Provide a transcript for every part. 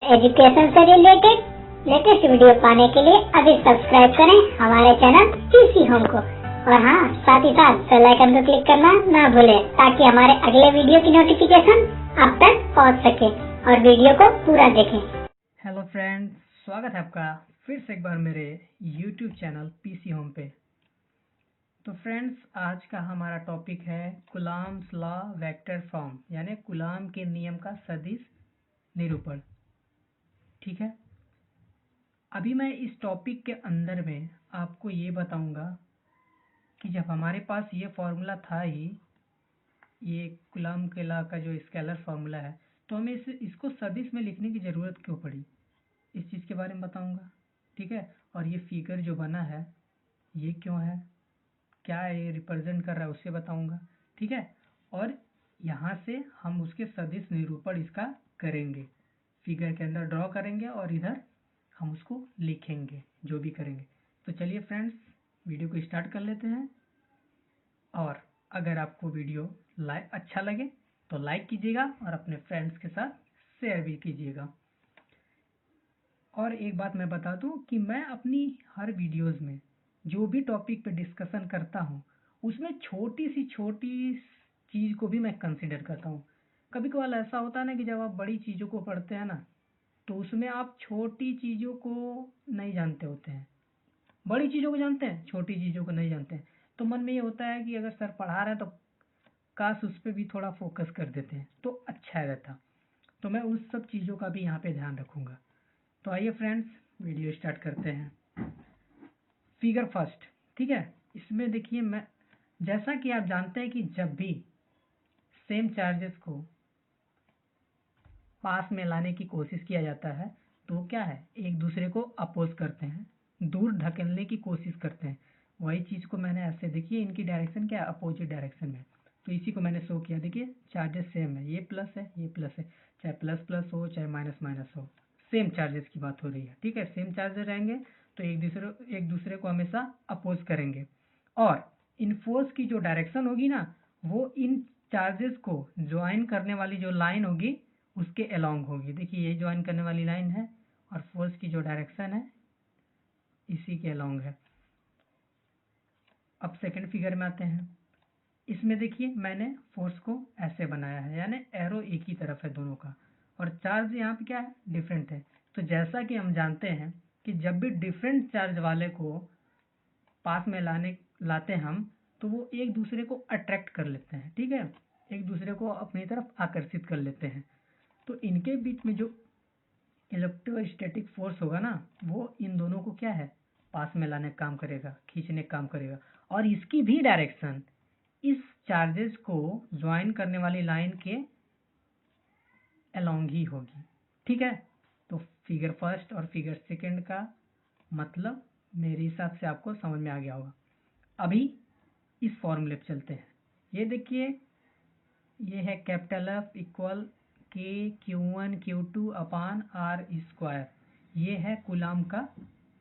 Education से related latest video पाने के लिए अभी सब्सक्राइब करें हमारे चैनल पीसी होम को। और हाँ, साथ ही साथ बेल आइकन को क्लिक करना ना भूलें ताकि हमारे अगले वीडियो की नोटिफिकेशन आप तक पहुंच सके और वीडियो को पूरा देखें। हेलो फ्रेंड्स, स्वागत है आपका फिर से एक बार मेरे YouTube चैनल पीसी होम पे। तो फ्रेंड्स, आज का हमारा टॉपिक है कूलॉम्स लॉ वेक्टर फॉर्म, यानी कूलॉम के नियम का सदिश निरूपण। ठीक है, अभी मैं इस टॉपिक के अंदर में आपको ये बताऊंगा कि जब हमारे पास ये फॉर्मूला था ही, ये कूलॉम के लॉ का जो स्केलर फॉर्मूला है, तो हमें इसको सदिश में लिखने की ज़रूरत क्यों पड़ी, इस चीज़ के बारे में बताऊंगा। ठीक है, और ये फिगर जो बना है ये क्यों है, क्या ये रिप्रेजेंट कर रहा है, उससे बताऊंगा। ठीक है, और यहाँ से हम उसके सदिश निरूपण इसका करेंगे, फिगर के अंदर ड्रॉ करेंगे और इधर हम उसको लिखेंगे, जो भी करेंगे। तो चलिए फ्रेंड्स, वीडियो को स्टार्ट कर लेते हैं। और अगर आपको वीडियो अच्छा लगे तो लाइक कीजिएगा और अपने फ्रेंड्स के साथ शेयर भी कीजिएगा। और एक बात मैं बता दूं कि मैं अपनी हर वीडियोस में जो भी टॉपिक पे डिस्कशन करता हूँ उसमें छोटी चीज़ को भी मैं कंसिडर करता हूँ। कभी कभार ऐसा होता है ना कि जब आप बड़ी चीज़ों को पढ़ते हैं ना, तो उसमें आप छोटी चीज़ों को नहीं जानते होते हैं, बड़ी चीज़ों को जानते हैं, छोटी चीज़ों को नहीं जानते हैं। तो मन में ये होता है कि अगर सर पढ़ा रहे हैं तो काश उस पर भी थोड़ा फोकस कर देते हैं तो अच्छा रहता। तो मैं उस सब चीज़ों का भी यहाँ पे ध्यान रखूँगा। तो आइए फ्रेंड्स, वीडियो स्टार्ट करते हैं। फिगर फर्स्ट, ठीक है, इसमें देखिए, मैं जैसा कि आप जानते हैं कि जब भी सेम चार्जेस को पास में लाने की कोशिश किया जाता है तो क्या है, एक दूसरे को अपोज करते हैं, दूर ढकेलने की कोशिश करते हैं। वही चीज़ को मैंने ऐसे, देखिए इनकी डायरेक्शन क्या है, अपोजिट डायरेक्शन में, तो इसी को मैंने शो किया। देखिए चार्जेस सेम है, ये प्लस है ये प्लस है, चाहे प्लस प्लस हो चाहे माइनस माइनस हो, सेम चार्जेस की बात हो रही है। ठीक है, सेम चार्जेस रहेंगे तो एक दूसरे को हमेशा अपोज करेंगे। और इन फोर्स की जो डायरेक्शन होगी ना, वो इन चार्जेस को ज्वाइन करने वाली जो लाइन होगी उसके अलोंग होगी। देखिए ये ज्वाइन करने वाली लाइन है और फोर्स की जो डायरेक्शन है इसी के अलोंग है। अब सेकंड फिगर में आते हैं। इसमें देखिए मैंने फोर्स को ऐसे बनाया है, यानी एरो एक ही तरफ है दोनों का, और चार्ज यहाँ पे क्या है, डिफरेंट है। तो जैसा कि हम जानते हैं कि जब भी डिफरेंट चार्ज वाले को पास में लाते हम, तो वो एक दूसरे को अट्रैक्ट कर लेते हैं। ठीक है, एक दूसरे को अपनी तरफ आकर्षित कर लेते हैं। तो इनके बीच में जो इलेक्ट्रोस्टैटिक फोर्स होगा ना, वो इन दोनों को क्या है, पास में लाने का काम करेगा, खींचने का काम करेगा। और इसकी भी डायरेक्शन इस चार्जेस को ज्वाइन करने वाली लाइन के अलोंग ही होगी। ठीक है, तो फिगर फर्स्ट और फिगर सेकंड का मतलब मेरे हिसाब से आपको समझ में आ गया होगा। अभी इस फॉर्मूले पे चलते हैं। ये देखिए, ये है कैपिटल एफ इक्वल के Q1 Q2 upon R square, ये है कूलॉम का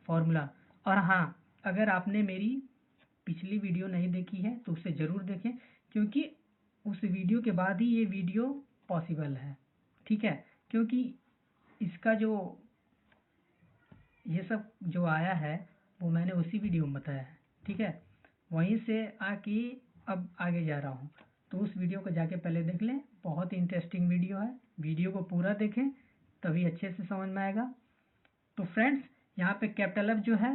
फॉर्मूला। और हाँ, अगर आपने मेरी पिछली वीडियो नहीं देखी है तो उसे ज़रूर देखें, क्योंकि उस वीडियो के बाद ही ये वीडियो पॉसिबल है। ठीक है, क्योंकि इसका जो ये सब जो आया है वो मैंने उसी वीडियो में बताया है। ठीक है, वहीं से आके अब आगे जा रहा हूँ, तो उस वीडियो को जाके पहले देख लें, बहुत इंटरेस्टिंग वीडियो है। वीडियो को पूरा देखें तभी अच्छे से समझ में आएगा। तो फ्रेंड्स, यहाँ पे कैपिटल एफ जो है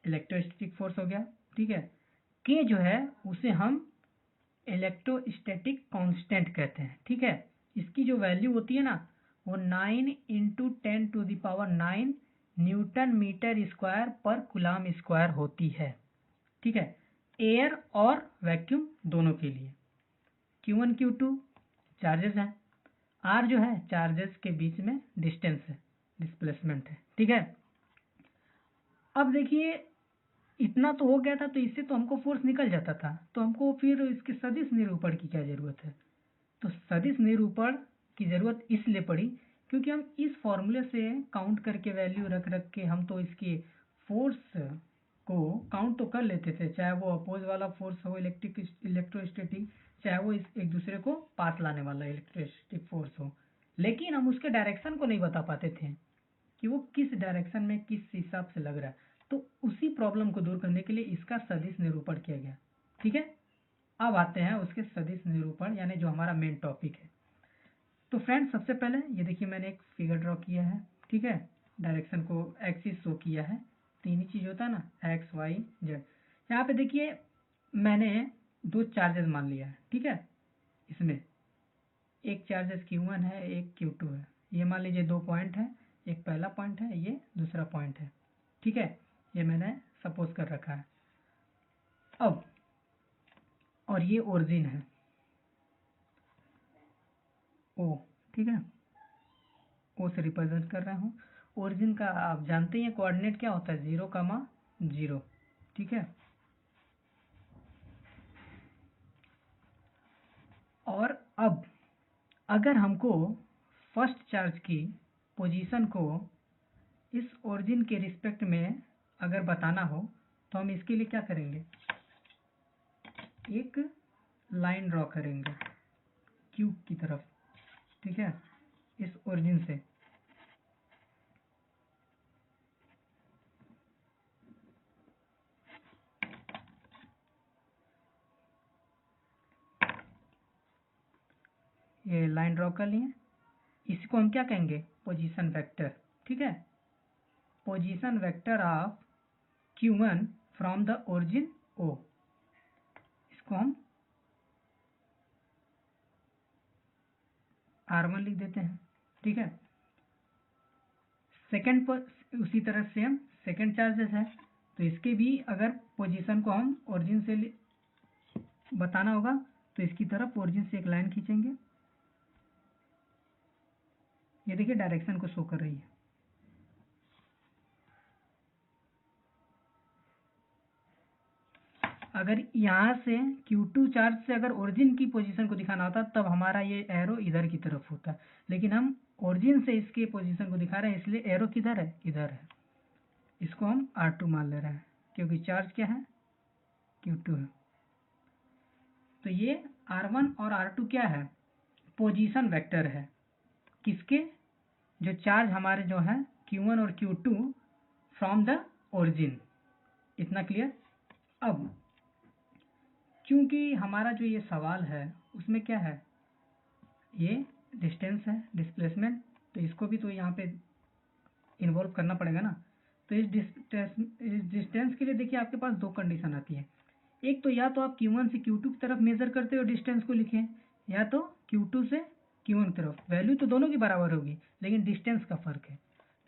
इलेक्ट्रोस्टैटिक फोर्स हो गया। ठीक है, के जो है उसे हम इलेक्ट्रोस्टैटिक कांस्टेंट कहते हैं। ठीक है, इसकी जो वैल्यू होती है ना, वो 9 × 10⁹ न्यूटन मीटर स्क्वायर पर कूलॉम स्क्वायर होती है। ठीक है, एयर और वैक्यूम दोनों के लिए। Q1 Q2 चार्जेस हैं, R जो है चार्जेस के बीच में डिस्टेंस है, डिस्प्लेसमेंट है। ठीक है, अब देखिए इतना तो हो गया था, तो इससे तो हमको फोर्स निकल जाता था, तो हमको फिर इसके सदिश निरूपण की क्या जरूरत है। तो सदिश निरूपण की जरूरत इसलिए पड़ी क्योंकि हम इस फॉर्मूले से काउंट करके वैल्यू रख रख के हम तो इसके फोर्स को काउंट तो कर लेते थे, चाहे वो अपोज वाला फोर्स हो इलेक्ट्रोस्टैटिक, चाहे वो एक दूसरे को पास लाने वाला इलेक्ट्रोस्टैटिक फोर्स हो। लेकिन हम उसके डायरेक्शन को नहीं बता पाते थे कि वो किस डायरेक्शन में किस हिसाब से लग रहा है। तो उसी प्रॉब्लम को दूर करने के लिए इसका सदिश निरूपण किया गया। ठीक है, अब आते हैं उसके सदिश निरूपण यानी जो हमारा मेन टॉपिक है। तो फ्रेंड्स सबसे पहले ये देखिए मैंने एक फिगर ड्रॉ किया है। ठीक है, डायरेक्शन को एक्सिस शो किया है, तीन ही चीज होता है ना, एक्स वाई जेड। यहाँ पे देखिए मैंने दो चार्जेस मान लिया है। ठीक है, इसमें एक चार्जेस Q1 है, एक Q2 है। ये मान लीजिए दो पॉइंट है, एक पहला पॉइंट है, ये दूसरा पॉइंट है। ठीक है, ये मैंने सपोज कर रखा है। अब और ये ओरिजिन है ओ। ठीक है, ओ से रिप्रेजेंट कर रहा हूँ। ओरिजिन का आप जानते हैं कोऑर्डिनेट क्या होता है, 0,0। ठीक है, और अब अगर हमको फर्स्ट चार्ज की पोजीशन को इस ओरिजिन के रिस्पेक्ट में अगर बताना हो तो हम इसके लिए क्या करेंगे, एक लाइन ड्रॉ करेंगे क्यू की तरफ। ठीक है, इस ओरिजिन से ये लाइन ड्रॉ कर लिए। इसको हम क्या कहेंगे, पोजीशन वेक्टर। ठीक है, position vector of Q1 from the origin O। इसको हम R1 लिख देते हैं। ठीक है, सेकंड पर उसी तरह सेम सेकंड चार्जेस है, तो इसके भी अगर पोजीशन को हम ओरिजिन से बताना होगा तो इसकी तरफ ओरिजिन से एक लाइन खींचेंगे। ये देखिए डायरेक्शन को शो कर रही है। अगर यहाँ से Q2 चार्ज से अगर ओरिजिन की पोजीशन को दिखाना होता तब हमारा ये एरो इधर की तरफ होता, लेकिन हम ओरिजिन से इसके पोजीशन को दिखा रहे हैं इसलिए एरो किधर है, इधर है। इसको हम R2 मान ले रहे हैं क्योंकि चार्ज क्या है, Q2 है। तो ये R1 और R2 क्या है, पोजीशन वेक्टर है किसके, जो चार्ज हमारे जो है Q1 और Q2 फ्रॉम द ओरिजिन। इतना क्लियर। अब क्योंकि हमारा जो ये सवाल है उसमें क्या है, ये डिस्टेंस है, डिस्प्लेसमेंट, तो इसको भी तो यहाँ पे इन्वॉल्व करना पड़ेगा ना। तो इस डिस्टेंस के लिए देखिए आपके पास दो कंडीशन आती है। एक तो या तो आप Q1 से Q2 की तरफ मेजर करते हो डिस्टेंस को लिखें, या तो Q2 से Q1 की तरफ। वैल्यू तो दोनों की बराबर होगी लेकिन डिस्टेंस का फर्क है।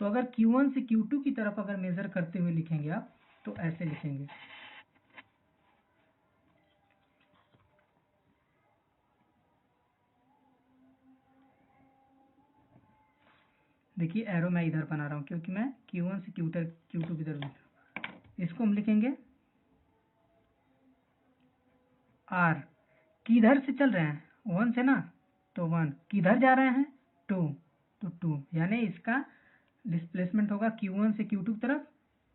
तो अगर Q1 से Q2 की तरफ अगर मेजर करते हुए लिखेंगे आप तो ऐसे लिखेंगे। देखिए एरो मैं इधर बना रहा हूँ क्योंकि मैं Q1 से Q2 की तरफ। इसको हम लिखेंगे R। किधर से चल रहे हैं, 1 से ना, तो 1। किधर जा रहे हैं, 2, तो 2, यानी इसका डिस्प्लेसमेंट होगा Q1 से Q2 की तरफ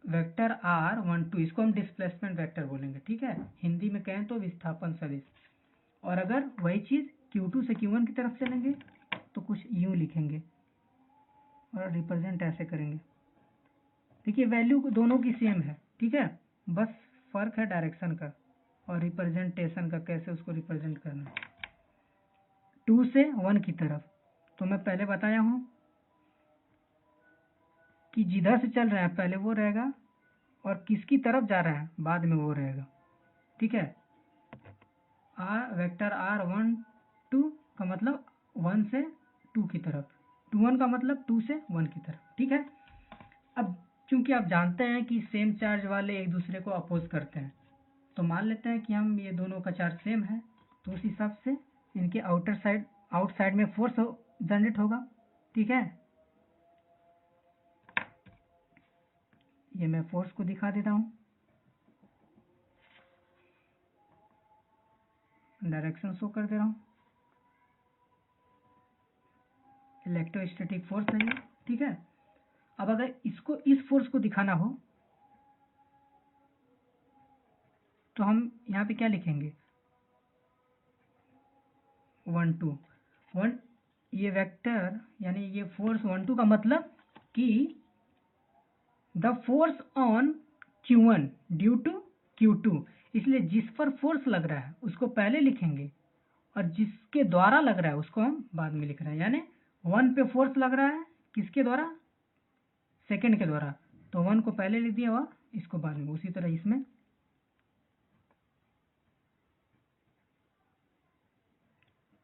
वेक्टर R12। इसको हम डिस्प्लेसमेंट वेक्टर बोलेंगे। ठीक है, हिंदी में कहें तो विस्थापन सदिश। और अगर वही चीज Q2 से Q1 की तरफ चलेंगे तो कुछ यूं लिखेंगे और रिप्रेजेंट ऐसे करेंगे। देखिए वैल्यू दोनों की सेम है। ठीक है, बस फर्क है डायरेक्शन का और रिप्रेजेंटेशन का, कैसे उसको रिप्रेजेंट करना। 2 से 1 की तरफ तो मैं पहले बताया हूं कि जिधर से चल रहे हैं पहले वो रहेगा और किसकी तरफ जा रहा है बाद में वो रहेगा। ठीक है, वेक्टर R12 का मतलब 1 से 2 की तरफ, 21 का मतलब 2 से 1 की तरफ। ठीक है, अब क्योंकि आप जानते हैं कि सेम चार्ज वाले एक दूसरे को अपोज करते हैं तो मान लेते हैं कि हम ये दोनों का चार्ज सेम है, तो उस हिसाब से इनके आउटसाइड में फोर्स जनरेट होगा। ठीक है, ये मैं फोर्स को दिखा देता हूँ, डायरेक्शन शो कर दे रहा हूँ। इलेक्ट्रोस्टैटिक फोर्स है ये। ठीक है, अब अगर इसको इस फोर्स को दिखाना हो तो हम यहाँ पे क्या लिखेंगे, 1 2 1 ये वेक्टर यानी ये फोर्स 1 2 का मतलब कि the force on Q1 due to Q2, इसलिए जिस पर फोर्स लग रहा है उसको पहले लिखेंगे और जिसके द्वारा लग रहा है उसको हम बाद में लिख रहे हैं। यानी 1 पे फोर्स लग रहा है किसके द्वारा, सेकंड के द्वारा, तो 1 को पहले लिख दिया और इसको बाद में। उसी तरह इसमें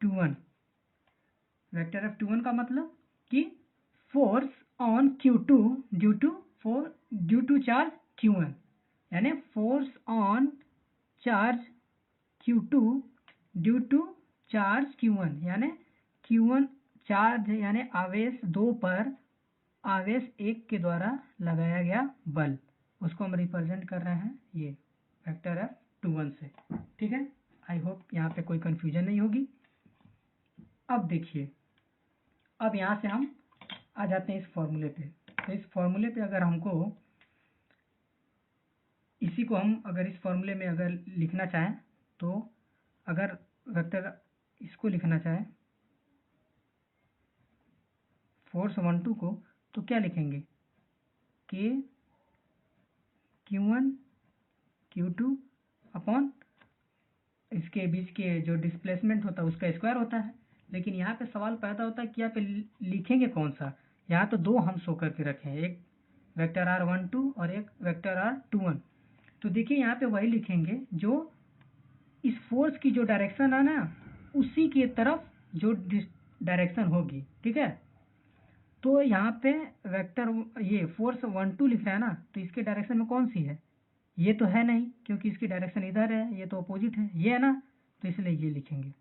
2 1 वेक्टर ऑफ 2 1 का मतलब कि force on Q2 due to charge Q1, यानी force on charge Q2 due to charge Q1, यानी Q1 चार्ज यानी आवेश 2 पर आवेश 1 के द्वारा लगाया गया बल, उसको हम रिप्रेजेंट कर रहे हैं ये वेक्टर है 2 1 से। ठीक है, आई होप यहाँ पे कोई कंफ्यूजन नहीं होगी। अब देखिए, अब यहाँ से हम आ जाते हैं इस फॉर्मूले पे। तो इस फॉर्मूले पे अगर हमको इसी को हम अगर इस फॉर्मूले में अगर लिखना चाहें, तो अगर वेक्टर इसको लिखना चाहें फोर्स 1 2 को, तो क्या लिखेंगे, के Q1 Q2 अपॉन इसके बीच के जो डिस्प्लेसमेंट होता है उसका स्क्वायर होता है। लेकिन यहाँ पे सवाल पैदा होता है कि यहाँ पे लिखेंगे कौन सा। यहाँ तो दो हम शो करके रखे हैं, एक वेक्टर r12 और एक वेक्टर r21। तो देखिए यहाँ पे वही लिखेंगे जो इस फोर्स की जो डायरेक्शन है ना, उसी की तरफ जो डायरेक्शन होगी। ठीक है, तो यहाँ पे वेक्टर ये फोर्स 1 2 लिख रहा है ना, तो इसके डायरेक्शन में कौन सी है, ये तो है नहीं क्योंकि इसकी डायरेक्शन इधर है, ये तो अपोजिट है, ये है ना, तो इसलिए ये लिखेंगे।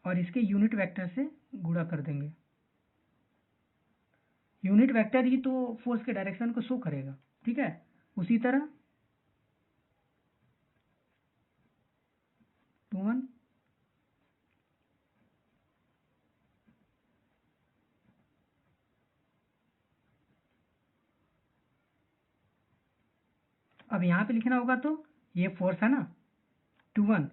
और इसके यूनिट वेक्टर से गुणा कर देंगे। यूनिट वेक्टर ही तो फोर्स के डायरेक्शन को शो करेगा। ठीक है, उसी तरह 2 1 अब यहाँ पे लिखना होगा, तो ये फोर्स है ना 2 1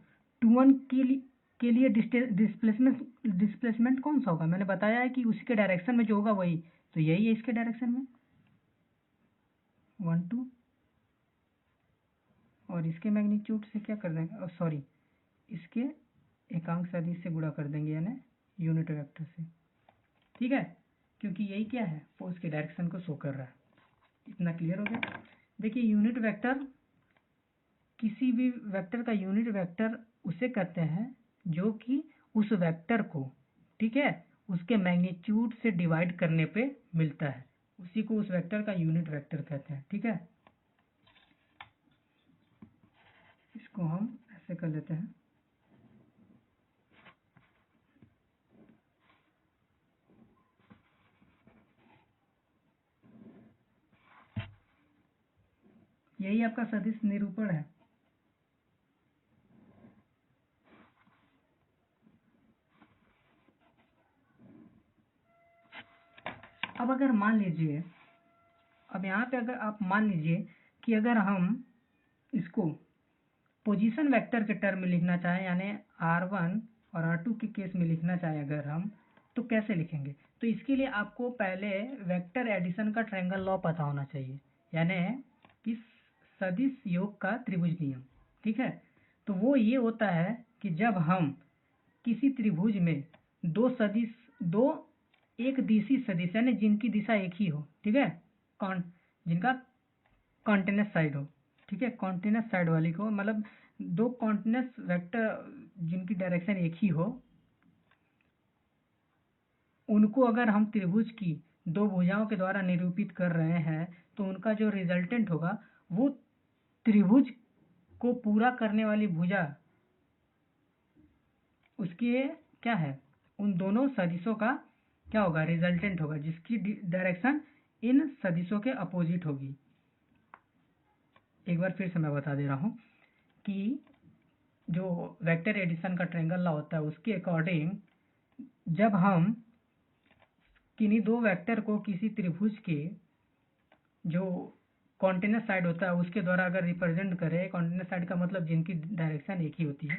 के लिए डिस्प्लेसमेंट कौन सा होगा, मैंने बताया है कि उसके डायरेक्शन में जो होगा वही, तो यही है इसके डायरेक्शन में 1 2, और इसके मैग्नीट्यूड से क्या कर देंगे, सॉरी इसके एकांक सदिश से गुणा कर देंगे, यानी यूनिट वेक्टर से। ठीक है, क्योंकि यही क्या है, फोर्स के डायरेक्शन को शो कर रहा है। इतना क्लियर हो गया। देखिए, यूनिट वेक्टर, किसी भी वेक्टर का यूनिट वेक्टर उसे कहते हैं जो कि उस वेक्टर को, ठीक है, उसके मैग्नीट्यूड से डिवाइड करने पे मिलता है, उसी को उस वेक्टर का यूनिट वेक्टर कहते हैं। ठीक है, इसको हम ऐसे कर लेते हैं, यही आपका सदिश निरूपण है। अब अगर मान लीजिए, अब यहाँ पे अगर आप मान लीजिए कि अगर हम इसको पोजीशन वेक्टर के टर्म में लिखना चाहें, यानी r1 और r2 के केस में लिखना चाहें अगर हम, तो कैसे लिखेंगे। तो इसके लिए आपको पहले वेक्टर एडिशन का ट्रायंगल लॉ पता होना चाहिए, यानी कि सदिश योग का त्रिभुज नियम। ठीक है, तो वो ये होता है कि जब हम किसी त्रिभुज में दो एक दिशी सदिश, यानी जिनकी दिशा एक ही हो, ठीक है, जिनका कॉन्टिन्यूस साइड हो, ठीक है, कॉन्टिन्यूस साइड वाली को, मतलब दो कॉन्टिन्यूस वेक्टर जिनकी डायरेक्शन एक ही हो, उनको अगर हम त्रिभुज की दो भुजाओं के द्वारा निरूपित कर रहे हैं, तो उनका जो रिजल्टेंट होगा वो त्रिभुज को पूरा करने वाली भुजा, उसके क्या है, उन दोनों सदिशों का क्या होगा, रिजल्टेंट होगा, जिसकी डायरेक्शन इन सदिशों के अपोजिट होगी। एक बार फिर से मैं बता दे रहा हूँ कि जो वेक्टर एडिशन का ट्रायंगल लॉ होता है, उसके अकॉर्डिंग जब हम किन्हीं दो वेक्टर को किसी त्रिभुज के जो कॉन्टिन्यूस साइड होता है उसके द्वारा अगर रिप्रेजेंट करें, कॉन्टिन्यूस साइड का मतलब जिनकी डायरेक्शन एक ही होती है,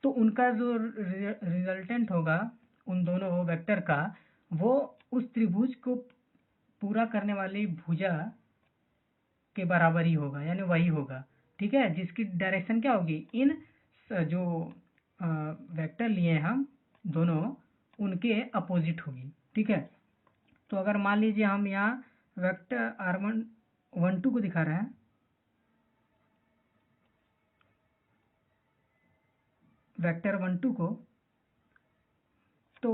तो उनका जो रिजल्टेंट होगा उन दोनों वेक्टर का, वो उस त्रिभुज को पूरा करने वाली भुजा के बराबर ही होगा, यानी वही होगा। ठीक है, जिसकी डायरेक्शन क्या होगी, इन जो वेक्टर लिए हैं हम दोनों, उनके अपोजिट होगी। ठीक है, तो अगर मान लीजिए हम यहाँ वेक्टर r1 को दिखा रहे हैं, वेक्टर 1 2 को, तो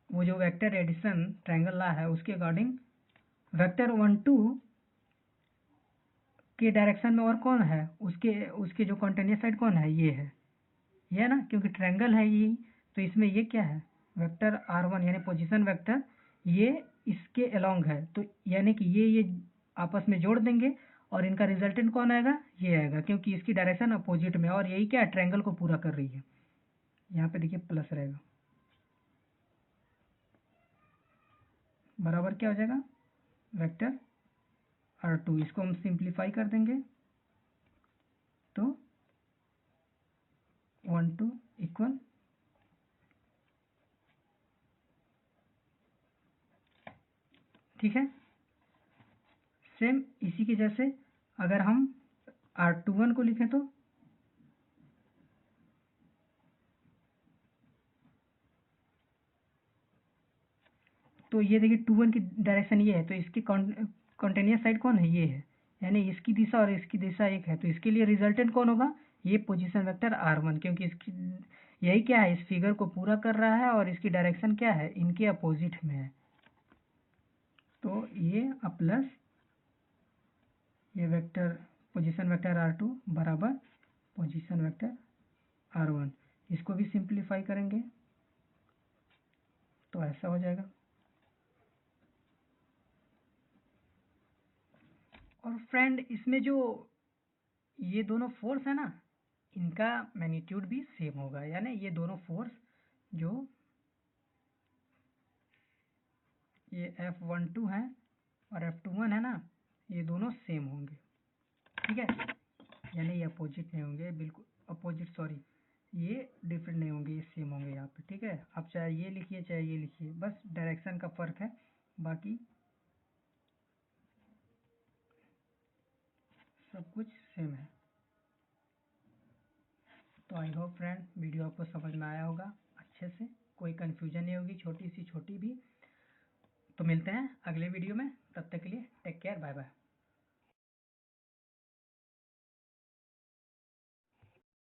वो जो वेक्टर एडिशन ट्रायंगल ला है उसके अकॉर्डिंग वेक्टर 1 2 के डायरेक्शन में और कौन है, उसके जो कॉन्टिन्यूस साइड कौन है, ये है ना, क्योंकि ट्रायंगल है ये। तो इसमें ये क्या है, वेक्टर r1 यानी पोजीशन वेक्टर, ये इसके अलोंग है, तो यानी कि ये आपस में जोड़ देंगे और इनका रिजल्टेंट कौन आएगा, ये आएगा, क्योंकि इसकी डायरेक्शन अपोजिट में, और यही क्या ट्रायंगल को पूरा कर रही है। यहाँ पे देखिए प्लस रहेगा, बराबर क्या हो जाएगा, वेक्टर r2। इसको हम सिंप्लीफाई कर देंगे तो 1 2 इक्वल, ठीक है। सेम इसी के जैसे अगर हम r21 को लिखें तो ये देखिए 21 की डायरेक्शन ये है, तो इसकी कॉन्टिन्यूस साइड कौन है, ये है, यानी इसकी दिशा और इसकी दिशा एक है, तो इसके लिए रिजल्टेंट कौन होगा, ये पोजीशन वेक्टर r1, क्योंकि इसकी यही क्या है, इस फिगर को पूरा कर रहा है और इसकी डायरेक्शन क्या है, इनके अपोजिट में है। तो ये प्लस ये वेक्टर पोजीशन वेक्टर r2 बराबर पोजीशन वेक्टर r1। इसको भी सिंप्लीफाई करेंगे तो ऐसा हो जाएगा। और फ्रेंड इसमें जो ये दोनों फोर्स है ना, इनका मैग्नीट्यूड भी सेम होगा, यानी ये दोनों फोर्स जो ये F12 है और F21 है ना, ये दोनों सेम होंगे। ठीक है, यानी ये अपोजिट नहीं होंगे, बिल्कुल अपोजिट, सॉरी, ये डिफरेंट नहीं होंगे, ये सेम होंगे यहाँ पे। ठीक है, आप चाहे ये लिखिए चाहे ये लिखिए, बस डायरेक्शन का फर्क है, बाकी सब कुछ सेम है। तो आई होप फ्रेंड वीडियो आपको समझ में आया होगा अच्छे से, कोई कन्फ्यूजन नहीं होगी, छोटी सी छोटी भी। तो मिलते हैं अगले वीडियो में, तब तक के लिए टेक केयर, बाय बाय।